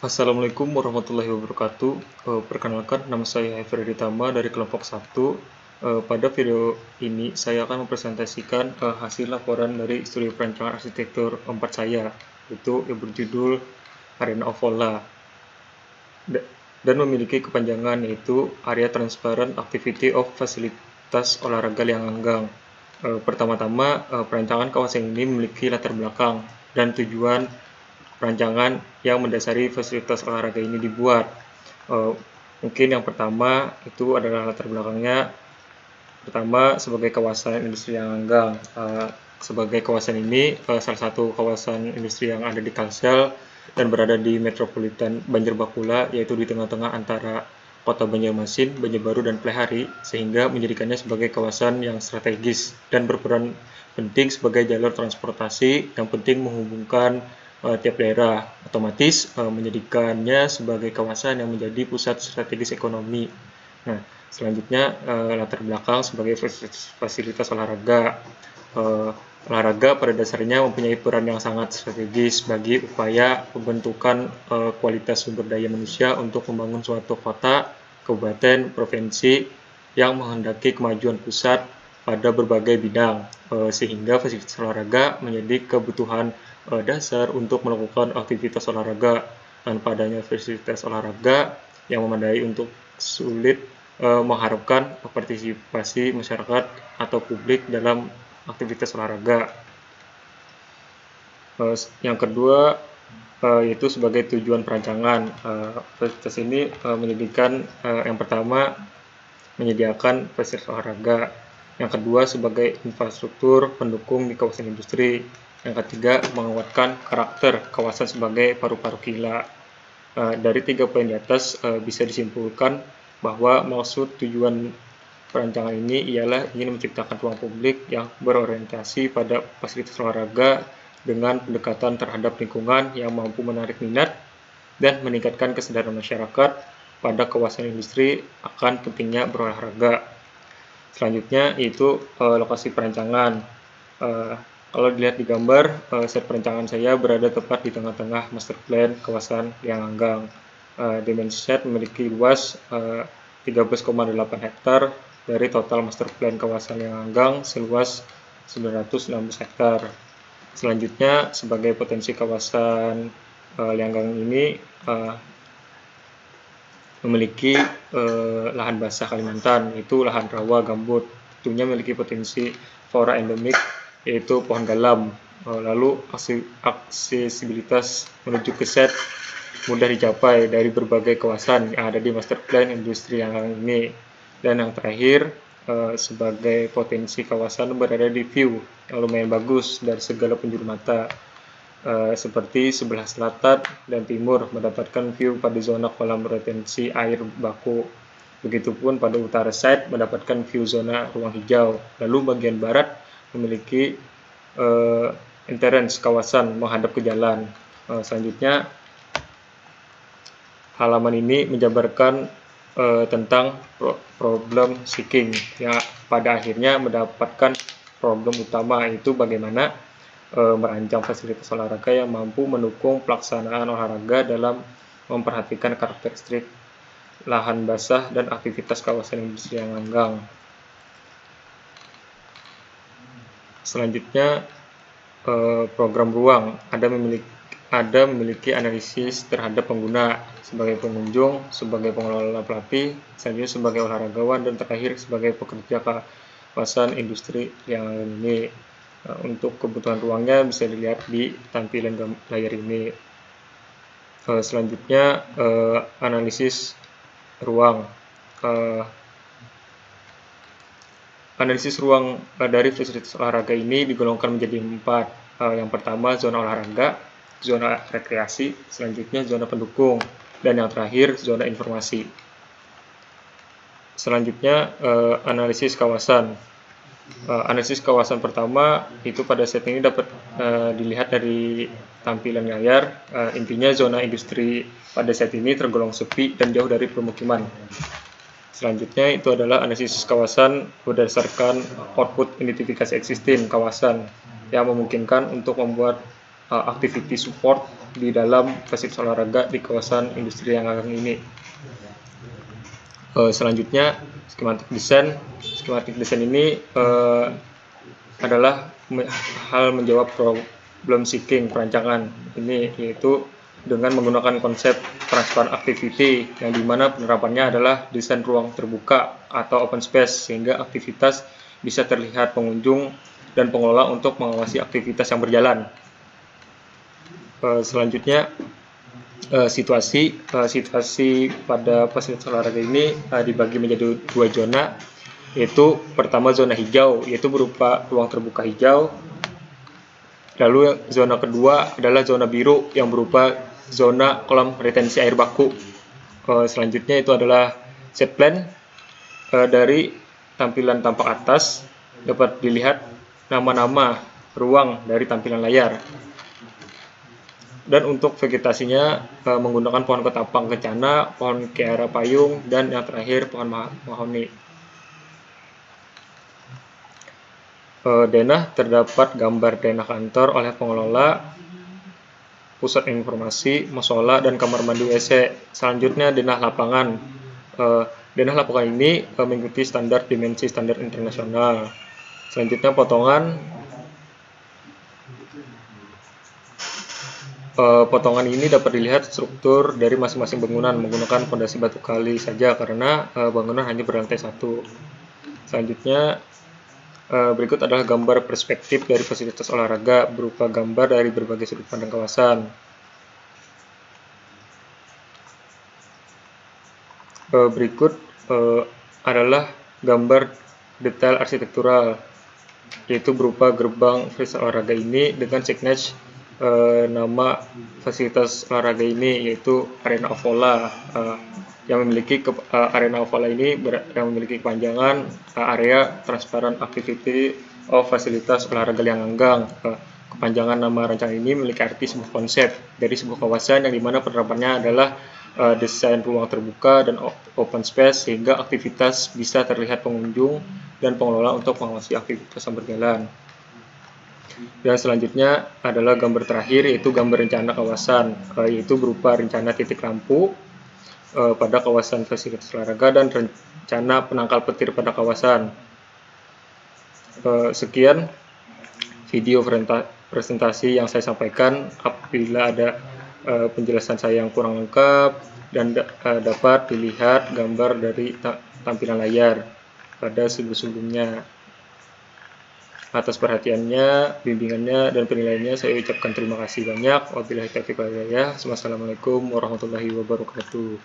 Assalamualaikum warahmatullahi wabarakatuh. Perkenalkan, nama saya Freddy Tama dari kelompok 1. Pada video ini, saya akan mempresentasikan hasil laporan dari studi perancangan arsitektur 4 saya, yaitu yang berjudul Arena of Vola, dan memiliki kepanjangan yaitu Area Transparent Activity of Fasilitas Olahraga Lianganggang. Pertama-tama, perancangan kawasan ini memiliki latar belakang dan tujuan perancangan yang mendasari fasilitas olahraga ini dibuat. Mungkin yang pertama itu adalah latar belakangnya. Pertama, sebagai kawasan industri Lianganggang. Sebagai kawasan ini salah satu kawasan industri yang ada di Kalsel dan berada di metropolitan Banjarbakula, yaitu di tengah-tengah antara kota Banjarmasin, Banjarbaru, dan Plehari, sehingga menjadikannya sebagai kawasan yang strategis dan berperan penting sebagai jalur transportasi yang penting menghubungkan tiap daerah, otomatis menjadikannya sebagai kawasan yang menjadi pusat strategis ekonomi. Nah, selanjutnya latar belakang sebagai fasilitas olahraga. Olahraga pada dasarnya mempunyai peran yang sangat strategis bagi upaya pembentukan kualitas sumber daya manusia untuk membangun suatu kota, kabupaten, provinsi yang menghendaki kemajuan pusat pada berbagai bidang, sehingga fasilitas olahraga menjadi kebutuhan dasar untuk melakukan aktivitas olahraga. Tanpa adanya fasilitas olahraga yang memadai untuk sulit mengharapkan partisipasi masyarakat atau publik dalam aktivitas olahraga. Yang kedua yaitu sebagai tujuan perancangan. Fasilitas ini menjadikan yang pertama menyediakan fasilitas olahraga, yang kedua sebagai infrastruktur pendukung di kawasan industri, yang ketiga menguatkan karakter kawasan sebagai paru-paru kila. Dari 3 poin di atas bisa disimpulkan bahwa maksud tujuan perancangan ini ialah ingin menciptakan ruang publik yang berorientasi pada fasilitas olahraga dengan pendekatan terhadap lingkungan yang mampu menarik minat dan meningkatkan kesadaran masyarakat pada kawasan industri akan pentingnya berolahraga. Selanjutnya yaitu lokasi perancangan. Kalau dilihat di gambar, set perancangan saya berada tepat di tengah-tengah master plan kawasan Lianganggang. Dimensi set memiliki luas 13,8 hektar dari total master plan kawasan Lianganggang seluas 916 hektar. Selanjutnya, sebagai potensi kawasan Lianganggang ini memiliki lahan basah Kalimantan, yaitu lahan rawa gambut. Tentunya memiliki potensi flora endemik, yaitu pohon galam. Lalu aksesibilitas menuju ke set mudah dicapai dari berbagai kawasan yang ada di master plan industri yang ini. Dan yang terakhir, sebagai potensi kawasan berada di view yang lumayan bagus dari segala penjuru mata, seperti sebelah selatan dan timur mendapatkan view pada zona kolam retensi air baku. Begitupun pada utara side mendapatkan view zona ruang hijau. Lalu bagian barat memiliki entrance kawasan menghadap ke jalan. Selanjutnya, halaman ini menjabarkan tentang problem seeking, yang pada akhirnya mendapatkan problem utama, yaitu bagaimana merancang fasilitas olahraga yang mampu mendukung pelaksanaan olahraga dalam memperhatikan karakteristik lahan basah dan aktivitas kawasan industri Lianganggang. Selanjutnya, program ruang ada memiliki analisis terhadap pengguna sebagai pengunjung, sebagai pengelola pelatih, selanjutnya sebagai olahragawan, dan terakhir sebagai pekerja kawasan industri yang ini. Untuk kebutuhan ruangnya bisa dilihat di tampilan layar ini. Selanjutnya analisis ruang. Analisis ruang dari fasilitas olahraga ini digolongkan menjadi 4. Yang pertama zona olahraga, zona rekreasi, selanjutnya zona pendukung, dan yang terakhir zona informasi. Selanjutnya analisis kawasan. Analisis kawasan pertama itu pada set ini dapat dilihat dari tampilan layar. Intinya zona industri pada set ini tergolong sepi dan jauh dari permukiman. Selanjutnya itu adalah analisis kawasan berdasarkan output identifikasi existing kawasan yang memungkinkan untuk membuat activity support di dalam fasilitas olahraga di kawasan industri yang akan ini. Selanjutnya schematic design. Schematic design ini adalah hal menjawab problem seeking perancangan ini, yaitu dengan menggunakan konsep transparent activity yang dimana penerapannya adalah desain ruang terbuka atau open space sehingga aktivitas bisa terlihat pengunjung dan pengelola untuk mengawasi aktivitas yang berjalan. Selanjutnya situasi pada fasilitas olahraga ini dibagi menjadi 2 zona, yaitu pertama zona hijau, yaitu berupa ruang terbuka hijau. Lalu zona kedua adalah zona biru yang berupa zona kolam retensi air baku. Selanjutnya itu adalah set plan. Dari tampilan tampak atas dapat dilihat nama-nama ruang dari tampilan layar. Dan untuk vegetasinya menggunakan pohon ketapang kencana, pohon keara payung, dan yang terakhir pohon mahoni. Denah terdapat gambar denah kantor oleh pengelola, pusat informasi, musola, dan kamar mandi WC. Selanjutnya denah lapangan. Denah lapangan ini mengikuti standar dimensi standar internasional. Selanjutnya potongan. Potongan ini dapat dilihat struktur dari masing-masing bangunan menggunakan fondasi batu kali saja karena bangunan hanya berlantai 1. Selanjutnya berikut adalah gambar perspektif dari fasilitas olahraga berupa gambar dari berbagai sudut pandang kawasan. Berikut adalah gambar detail arsitektural, yaitu berupa gerbang fasilitas olahraga ini dengan signature nama fasilitas olahraga ini, yaitu Arena Ovola. Yang memiliki Arena Ovola ini yang memiliki kepanjangan area transparent activity of fasilitas olahraga Lianganggang. Kepanjangan nama rancangan ini memiliki arti sebuah konsep dari sebuah kawasan yang dimana penerapannya adalah desain ruang terbuka dan open space sehingga aktivitas bisa terlihat pengunjung dan pengelola untuk mengawasi aktivitas yang berjalan. Dan selanjutnya adalah gambar terakhir, yaitu gambar rencana kawasan, yaitu berupa rencana titik lampu pada kawasan fasilitas olahraga dan rencana penangkal petir pada kawasan. Sekian video presentasi yang saya sampaikan. Apabila ada penjelasan saya yang kurang lengkap dan dapat dilihat gambar dari tampilan layar pada sebelum-sebelumnya. Atas perhatiannya, bimbingannya, dan penilaiannya saya ucapkan terima kasih banyak. Wabillahi taufiq wal hidayah. Wassalamualaikum warahmatullahi wabarakatuh.